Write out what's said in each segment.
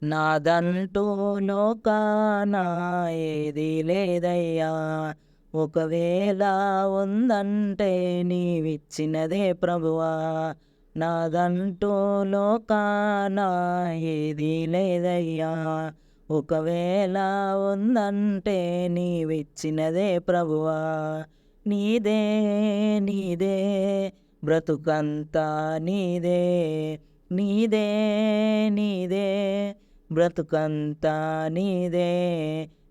నాదంటూ లోకాన ఏది లేదయ్యా, ఒకవేళ ఉందంటే నీవిచ్చినదే ప్రభువా. నాదంటూ లోకాన ఏది లేదయ్యా, ఒకవేళ ఉందంటే నీవిచ్చినదే ప్రభువా. నీదే నీదే బ్రతుకంతా నీదే, నీదే నీదే బ్రతుకంతా నీదే.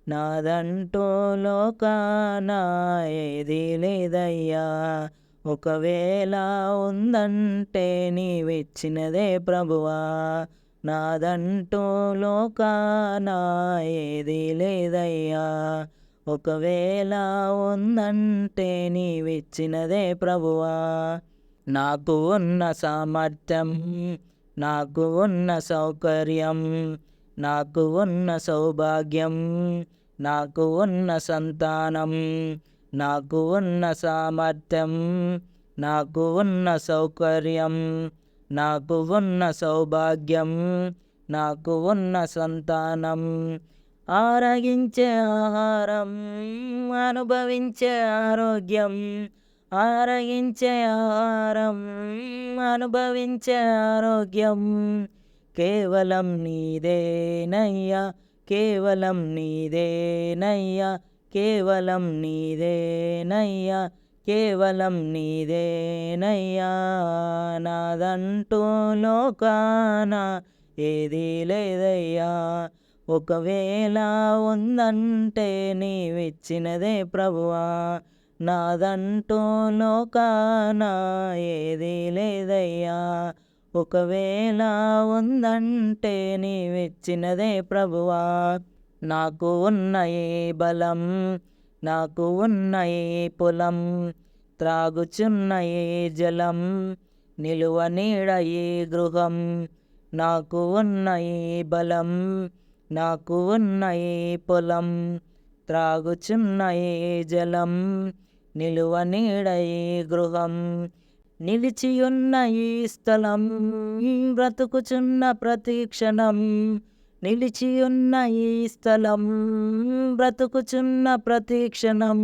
నాదంటూ లోకాన ఏది లేదయ్యా, ఒకవేళ ఉందంటే నీవిచ్చినదే ప్రభువా. నాదంటూ లోకాన ఏది లేదయ్యా, ఒకవేళ ఉందంటే నీవిచ్చినదే ప్రభువా. నాకు ఉన్న సామర్థ్యం, నాకు ఉన్న సౌకర్యం, నాకు ఉన్న సౌభాగ్యం, నాకు ఉన్న సంతానం, నాకు ఉన్న సామర్థ్యం, నాకు ఉన్న సౌకర్యం, నాకు ఉన్న సౌభాగ్యం, నాకు ఉన్న సంతానం, ఆరగించే ఆహారం, అనుభవించే ఆరోగ్యం, ఆరగించే ఆహారం, అనుభవించే ఆరోగ్యం కేవలం నీదేనయ్యా, కేవలం నీదేనయ్యా, కేవలం నీదేనయ్యా, కేవలం నీదేనయ్యా. నాదంటూ లోకాన ఏది లేదయ్యా, ఒకవేళ ఉందంటే నీవిచ్చినదే ప్రభువా. నాదంటూ లోకాన ఏది లేదయ్యా, ఒకవేళ ఉందంటే నీవిచ్చినదే ప్రభువా. నాకు ఉన్న ఏ బలం, నాకు ఉన్న ఏ పొలం, త్రాగుచున్న ఏ జలం, నిలువ నీడ ఏ గృహం, నాకు ఉన్న ఏ బలం, నాకు ఉన్న ఏ పొలం, త్రాగుచున్న ఏ జలం, నిలువ నీడ ఏ గృహం, నిలిచియున్న ఈ స్థలం, బ్రతుకుచున్న ప్రతి క్షణం, నిలిచియున్న ఈ స్థలం, బ్రతుకుచున్న ప్రతి క్షణం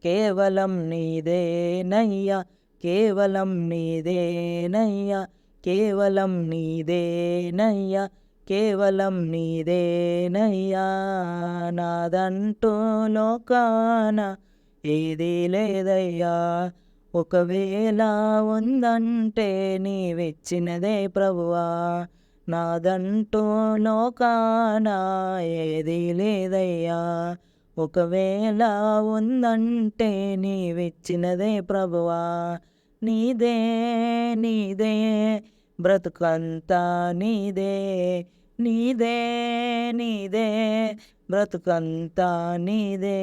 కేవలం నీదేనయ్యా, కేవలం నీదేనయ్యా, కేవలం నీదేనయ్యా, కేవలం నీదేనయ్యా. నాదంటూ లోకాన ఏది లేదయ్యా, ఒకవేళ ఉందంటే నీవిచ్చినదే ప్రభువా. నాదంటూ లోకాన ఏది లేదయ్యా, ఒకవేళ ఉందంటే నీవిచ్చినదే ప్రభువా. నీదే నీదే బ్రతుకంతా నీదే, నీదే నీదే బ్రతుకంతా నీదే.